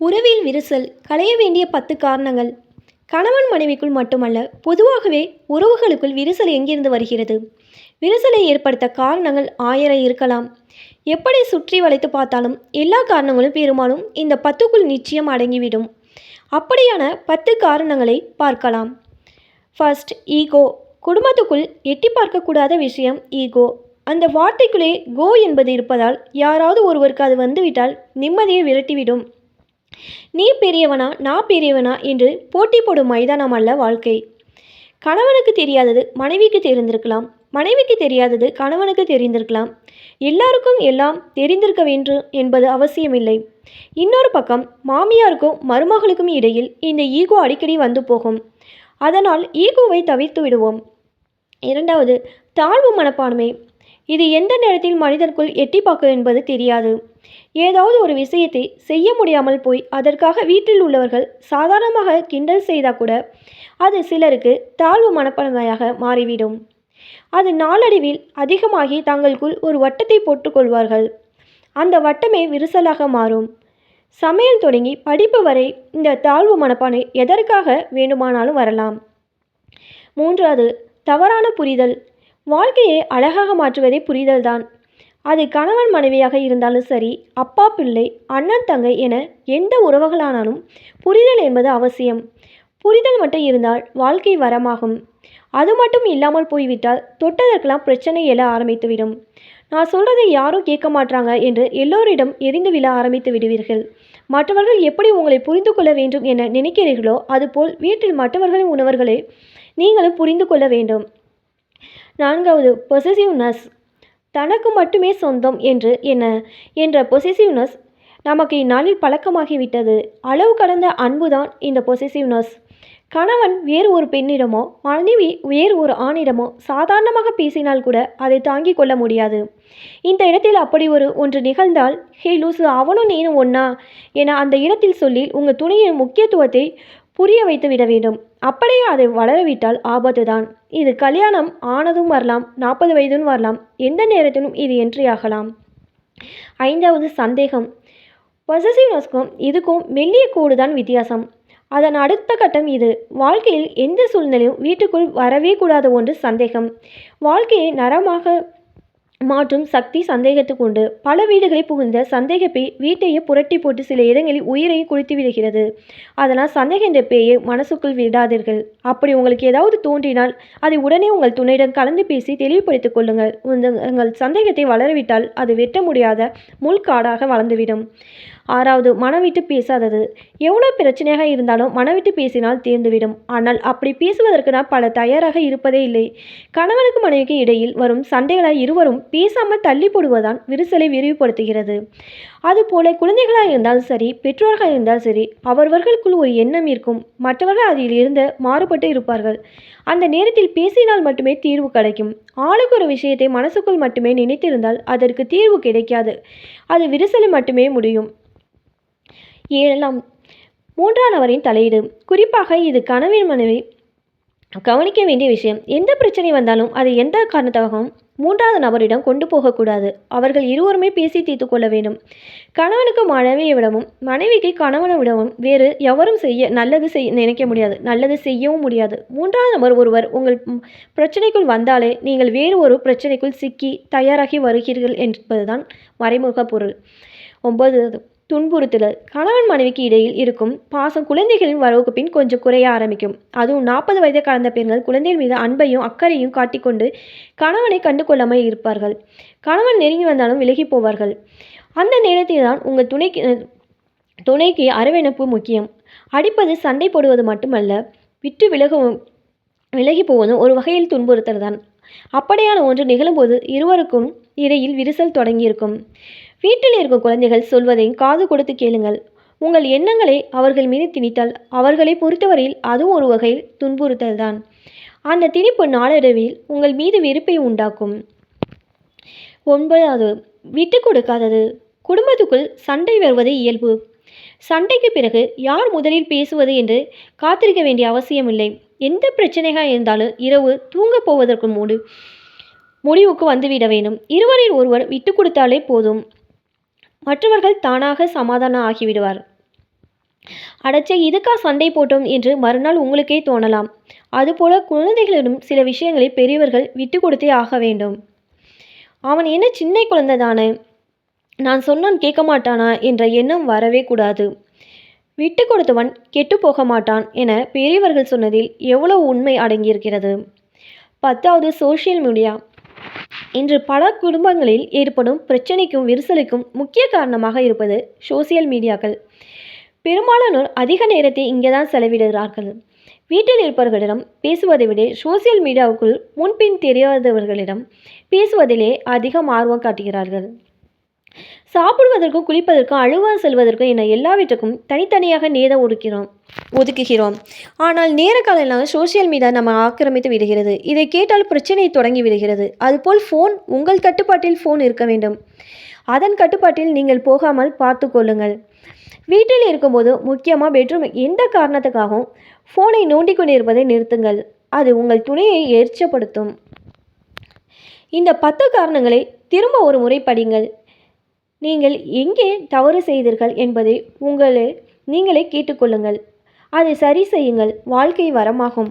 உறவில் விரிசல் களைய வேண்டிய 10 காரணங்கள். கணவன் மனைவிக்குள் மட்டுமல்ல, பொதுவாகவே உறவுகளுக்குள் விரிசல் எங்கிருந்து வருகிறது? விரிசலை ஏற்படுத்த காரணங்கள் 1000 இருக்கலாம். எப்படி சுற்றி வளைத்து பார்த்தாலும் எல்லா காரணங்களும் பெரும்பாலும் இந்த 10க்குள் நிச்சயம் அடங்கிவிடும். அப்படியான 10 காரணங்களை பார்க்கலாம். First, ego. குடும்பத்துக்குள் எட்டி பார்க்கக்கூடாத விஷயம் ஈகோ. அந்த வார்த்தைக்குள்ளே கோ என்பது இருப்பதால் யாராவது ஒருவருக்கு அது வந்துவிட்டால் நிம்மதியை விரட்டிவிடும். நீ பெரியவனா நான் பெரியவனா என்று போட்டி போடும் மைதானம் அல்ல வாழ்க்கை. கணவனுக்கு தெரியாதது மனைவிக்கு தெரிந்திருக்கலாம், மனைவிக்கு தெரியாதது கணவனுக்கு தெரிந்திருக்கலாம். எல்லாருக்கும் எல்லாம் தெரிந்திருக்க வேண்டும் என்பது அவசியமில்லை. இன்னொரு பக்கம், மாமியாருக்கும் மருமகளுக்கும் இடையில் இந்த ஈகோ அடிக்கடி வந்து போகும். அதனால் ஈகோவை தவிர்த்து விடுவோம். இரண்டாவது, தாழ்வு மனப்பான்மை. இது எந்த நேரத்தில் மனிதனுக்குள் எட்டி பார்க்கும் என்பது தெரியாது. ஏதாவது ஒரு விஷயத்தை செய்ய முடியாமல் போய் அதற்காக வீட்டில் உள்ளவர்கள் சாதாரணமாக கிண்டல் செய்தால் கூட அது சிலருக்கு தாழ்வு மனப்பான்மையாக மாறிவிடும். அது நாளடைவில் அதிகமாகி தங்களுக்குள் ஒரு வட்டத்தை போட்டுக்கொள்வார்கள். அந்த வட்டமே விரிசலாக மாறும். சமையல் தொடங்கி படிப்பு வரை இந்த தாழ்வு மனப்பான்மை எதற்காக வேண்டுமானாலும் வரலாம். மூன்றாவது, தவறான புரிதல். வாழ்க்கையை அழகாக மாற்றுவதே புரிதல்தான். அது கணவன் மனைவியாக இருந்தாலும் சரி, அப்பா பிள்ளை, அண்ணன் தங்கை என எந்த உறவுகளானாலும் புரிதல் என்பது அவசியம். புரிதல் மட்டும் இருந்தால் வாழ்க்கை வரமாகும். அது மட்டும் இல்லாமல் போய்விட்டால் தொட்டதற்கெல்லாம் பிரச்சனை எழ ஆரம்பித்துவிடும். நான் சொல்றதை யாரும் கேட்க மாட்டாங்க என்று எல்லோரிடம் எரிந்து விழ ஆரம்பித்து விடுவீர்கள். மற்றவர்கள் எப்படி உங்களை புரிந்து கொள்ள வேண்டும் என நினைக்கிறீர்களோ அதுபோல் வீட்டில் மற்றவர்களின் உணர்வுகளை நீங்களும் புரிந்து கொள்ள வேண்டும். நான்காவது, பொசசிவ்னஸ். தனக்கு மட்டுமே சொந்தம் என்ற பொசசிவ்னஸ் நமக்கு இந்நாளில் பழக்கமாகிவிட்டது. அளவு கடந்த அன்புதான் இந்த பொசசிவ்னஸ். கணவன் வேறு ஒரு பெண்ணிடமோ மனைவி வேறு ஒரு ஆணிடமோ சாதாரணமாக பேசினால் கூட அதை தாங்கிக் கொள்ள முடியாது. இந்த இடத்தில் அப்படி ஒன்று நிகழ்ந்தால், ஹே லூசு, அவனும் நீனும் ஒன்னா என அந்த இடத்தில் சொல்லி உங்கள் துணையின் முக்கியத்துவத்தை புரிய வைத்து விட வேண்டும். அப்படியே அதை வளரவிட்டால் ஆபத்து தான். இது கல்யாணம் ஆனதும் வரலாம், 40 வயதும் வரலாம், எந்த நேரத்திலும் இது என்ட்ரி ஆகலாம். ஐந்தாவது, சந்தேகம். பொசசிவ்னஸ்க்கும் இதுக்கும் மெல்லிய கோடு தான் வித்தியாசம். அதன் அடுத்த கட்டம் இது. வாழ்க்கையில் எந்த சூழ்நிலையும் வீட்டுக்குள் வரவே கூடாத ஒன்று சந்தேகம். வாழ்க்கையை நரமாக மாற்றும் சக்தி சந்தேகத்துக்கு உண்டு. பல வீடுகளை புகுந்த சந்தேக பேய் வீட்டையே புரட்டி போட்டு சில இடங்களில் உயிரையும் குளித்து விடுகிறது. அதனால் சந்தேகம் என்ற பேயை மனசுக்குள் விடாதீர்கள். அப்படி உங்களுக்கு ஏதாவது தோன்றினால் அதை உடனே உங்கள் துணையிடம் கலந்து பேசி தெளிவுபடுத்திக் கொள்ளுங்கள். உங்கள் சந்தேகத்தை வளரவிட்டால் அது வெட்ட முடியாத முள்காடாக வளர்ந்துவிடும். ஆறாவது, மனவிட்டு பேசாதது. எவ்வளோ பிரச்சனையாக இருந்தாலும் மனவிட்டு பேசினால் தீர்ந்துவிடும். ஆனால் அப்படி பேசுவதற்கு நான் பல தயாராக இருப்பதே இல்லை. கணவனுக்கு மனைவிக்கு இடையில் வரும் சண்டைகளால் இருவரும் பேசாமல் தள்ளி போடுவதுதான் விரிசலை விரிவுபடுத்துகிறது. அதுபோல குழந்தைகளாக இருந்தாலும் சரி, பெற்றோர்களாக இருந்தாலும் சரி, அவர்களுக்குள் ஒரு எண்ணம் இருக்கும். மற்றவர்கள் அதில் இருந்து மாறுபட்டு இருப்பார்கள். அந்த நேரத்தில் பேசினால் மட்டுமே தீர்வு கிடைக்கும். ஆளுக்கு ஒரு விஷயத்தை மனசுக்குள் மட்டுமே நினைத்திருந்தால் அதற்கு தீர்வு கிடைக்காது. அது விரிசலை மட்டுமே முடியும். ஏழாம், மூன்றாம் நபரின் தலையீடு. குறிப்பாக இது கணவன் மனைவி கவனிக்க வேண்டிய விஷயம். எந்த பிரச்சனை வந்தாலும் அதை எந்த காரணத்தாகவும் மூன்றாவது நபரிடம் கொண்டு போகக்கூடாது. அவர்கள் இருவருமே பேசி தீர்த்து கொள்ள வேண்டும். கணவனுக்கு மனைவியை விடவும் மனைவிக்கு கணவனை விடவும் வேறு எவரும் நல்லது நினைக்க முடியாது, நல்லது செய்யவும் முடியாது. மூன்றாவது நபர் ஒருவர் உங்கள் பிரச்சனைக்குள் வந்தாலே நீங்கள் வேறு ஒரு பிரச்சனைக்குள் சிக்கி தயாராகி வருகிறீர்கள் என்பதுதான் மறைமுக பொருள். 9, துன்புறுத்தல். கணவன் மனைவிக்கு இடையில் இருக்கும் பாசம் குழந்தைகளின் வரவுக்கு பின் கொஞ்சம் குறைய ஆரம்பிக்கும். அதுவும் 40 வயதை கடந்த பெண்கள் குழந்தைகள் மீது அன்பையும் அக்கறையும் காட்டிக்கொண்டு கணவனை கண்டு கொள்ளாமல் இருப்பார்கள். கணவன் நெருங்கி வந்தாலும் விலகி போவார்கள். அந்த நேரத்தில் தான் உங்கள் துணைக்கு அரவணைப்பு முக்கியம். அடிப்பது, சண்டை போடுவது மட்டுமல்ல, விட்டு விலகி போவதும் ஒரு வகையில் துன்புறுத்தல் தான். அப்படியான ஒன்று நிகழும்போது இருவருக்கும் இடையில் விரிசல் தொடங்கியிருக்கும். வீட்டில் இருக்கும் குழந்தைகள் சொல்வதையும் காது கொடுத்து கேளுங்கள். உங்கள் எண்ணங்களை அவர்கள் மீது திணித்தால் அவர்களை பொறுத்தவரையில் அதுவும் ஒரு வகையில் துன்புறுத்தல் தான். அந்த திணிப்பு நாளடைவில் உங்கள் மீது வெறுப்பை உண்டாக்கும். 9வது, விட்டு கொடுக்காதது. குடும்பத்துக்குள் சண்டை வருவது இயல்பு. சண்டைக்கு பிறகு யார் முதலில் பேசுவது என்று காத்திருக்க வேண்டிய அவசியமில்லை. எந்த பிரச்சனையாக இருந்தாலும் இரவு தூங்க போவதற்கு முடிவுக்கு வந்துவிட வேண்டும். இருவரில் ஒருவர் விட்டு கொடுத்தாலே போதும். மற்றவர்கள் தானாக சமாதானம் ஆகிவிடுவார். அடச்சே இதுக்கா சண்டை போட்டோம் என்று மறுநாள் உங்களுக்கே தோணலாம். அதுபோல குழந்தைகளிடம் சில விஷயங்களை பெரியவர்கள் விட்டு கொடுத்தே ஆக வேண்டும். அவன் என்ன சின்ன குழந்தை தானே, நான் சொன்னான் கேட்க மாட்டானா என்ற எண்ணம் வரவே கூடாது. விட்டு கொடுத்தவன் கெட்டு போக மாட்டான் என பெரியவர்கள் சொன்னதில் எவ்வளவு உண்மை அடங்கியிருக்கிறது. 10வது சோஷியல் மீடியா. இன்று பல குடும்பங்களில் ஏற்படும் பிரச்சனைக்கும் விரிசலுக்கும் முக்கிய காரணமாக இருப்பது சோசியல் மீடியாக்கள். பெரும்பாலானோர் அதிக நேரத்தை இங்கே தான் செலவிடுகிறார்கள். வீட்டில் இருப்பவர்களிடம் பேசுவதை விட சோசியல் மீடியாவுக்குள் முன்பின் தெரியாதவர்களிடம் பேசுவதிலே அதிகம் ஆர்வம் காட்டுகிறார்கள். சாப்பிடுவதற்கும் குளிப்பதற்கும் அலுவலகம் செல்வதற்கும் என எல்லாவற்றுக்கும் தனித்தனியாக நேரம் ஒதுக்குகிறோம். ஆனால் நேர காலம் சோசியல் மீடியா நம்ம ஆக்கிரமித்து விடுகிறது. இதை கேட்டால் பிரச்சனை தொடங்கி விடுகிறது. அதுபோல் ஃபோன், உங்கள் கட்டுப்பாட்டில் ஃபோன் இருக்க வேண்டும். அதன் கட்டுப்பாட்டில் நீங்கள் போகாமல் பார்த்து கொள்ளுங்கள். வீட்டில் இருக்கும்போது, முக்கியமாக பெட்ரூம், எந்த காரணத்துக்காகவும் ஃபோனை நோண்டி கொண்டிருப்பதை நிறுத்துங்கள். அது உங்கள் துணையை எரிச்சப்படுத்தும். இந்த 10 காரணங்களை திரும்ப ஒரு முறை படிங்கள். நீங்கள் எங்கே தவறு செய்தீர்கள் என்பதை நீங்களே கேட்டுக்கொள்ளுங்கள். அதை சரி செய்யுங்கள். வாழ்க்கை வரமாகும்.